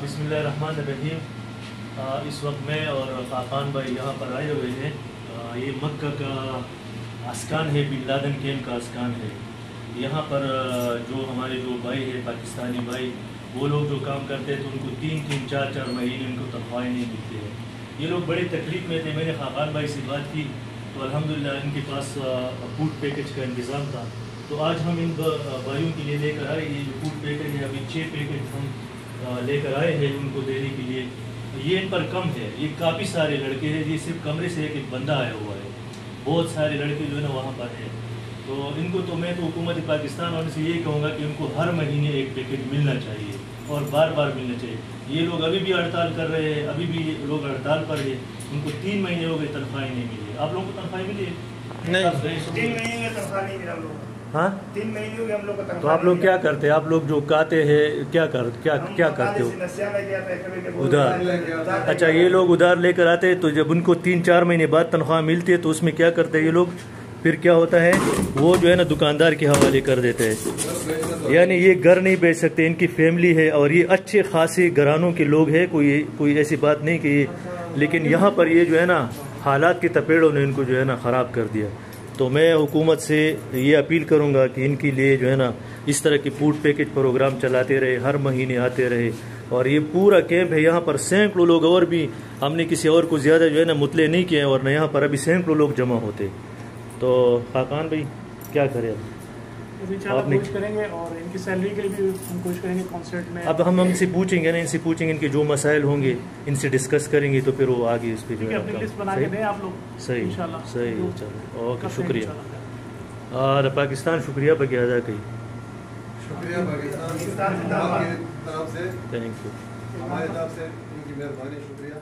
بسم اللہ الرحمن الرحیم۔ اس وقت میں اور خاقان بھائی یہاں پر آئے ہوئے ہیں۔ یہ مکہ کا اسکان ہے، بن لادن کیمپ کا اسکان ہے۔ یہاں پر جو ہمارے جو بھائی ہیں پاکستانی بھائی، وہ لوگ جو کام کرتے ہیں تو ان کو 3 4 مہینے ان کو تنخواہیں نہیں ملتے ہیں۔ یہ لوگ بڑے تکلیف میں تھے۔ میں نے خاقان بھائی سے بات کی تو الحمدللہ ان کے پاس فوڈ پیکج کا انتظام تھا، تو آج ہم ان بھائیوں کے لیے لے کر آئے۔ یہ جو فوڈ پیکج ہے، ابھی 6 پیکج ہم لے کر آئے ہیں ان کو دینے کے لیے۔ یہ ان پر کم ہے، یہ کافی سارے لڑکے ہیں، یہ صرف کمرے سے ایک بندہ آیا ہوا ہے، بہت سارے لڑکے جو ہے نا وہاں پر ہیں۔ تو ان کو تو میں تو حکومت پاکستان والوں سے یہی کہوں گا کہ ان کو ہر مہینے ایک پیکج ملنا چاہیے اور بار بار ملنا چاہیے۔ یہ لوگ ابھی بھی ہڑتال کر رہے ہیں، ابھی بھی لوگ ہڑتال پر ہیں، ان کو 3 مہینے ہو گئے تنخواہیں نہیں ملی۔ آپ لوگوں کو تنخواہیں ملی ہے؟ نہیں، 3 مہینے میں تنخواہ نہیں ملا ہم لوگوں کو۔ ہاں، 3 مہینے ہو گئے ہم لوگ کو تنخواہ۔ تو آپ لوگ کیا کرتے ہیں؟ آپ لوگ جو کہتے ہیں کیا کرتے ہو؟ ادھار۔ اچھا، یہ لوگ ادھار لے کر آتے ہیں، تو جب ان کو 3 4 مہینے بعد تنخواہ ملتی ہے تو اس میں کیا کرتے ہیں یہ لوگ؟ پھر کیا ہوتا ہے، وہ جو ہے نا دکاندار کے حوالے کر دیتے ہیں۔ یعنی یہ گھر نہیں بیچ سکتے، ان کی فیملی ہے اور یہ اچھے خاصے گھرانوں کے لوگ ہیں، کوئی ایسی بات نہیں کہ یہ، لیکن یہاں پر یہ جو ہے نا حالات کی تپیڑوں نے ان کو جو ہے نا خراب کر دیا۔ تو میں حکومت سے یہ اپیل کروں گا کہ ان کے لیے جو ہے نا اس طرح کی فوڈ پیکج پروگرام چلاتے رہے، ہر مہینے آتے رہے۔ اور یہ پورا کیمپ ہے، یہاں پر سینکڑوں لوگ، اور بھی ہم نے کسی اور کو زیادہ جو ہے نا مطلع نہیں کیے ہیں، اور یہاں پر ابھی سینکڑوں لوگ جمع ہوتے۔ تو خاقان بھائی کیا کریں آپ کوشش کریں گے اور ان کی سیلری کے لیے بھی ہم کوشش کریں گے کنسرٹ میں۔ اب ہم ان سے پوچھیں گے نا، ان سے پوچھیں گے ان کے جو مسائل ہوں گے ان سے ڈسکس کریں گے، تو پھر وہ آگے اس پہ جو ہے لسٹ بنا کے دیں آپ لوگ۔ صحیح چلو، اوکے، شکریہ۔ اور پاکستان شکریہ بگی ادا کی، شکریہ پاکستان کی طرف سے، تھینک یو، ہماری طرف سے ان کی مہربانی، شکریہ۔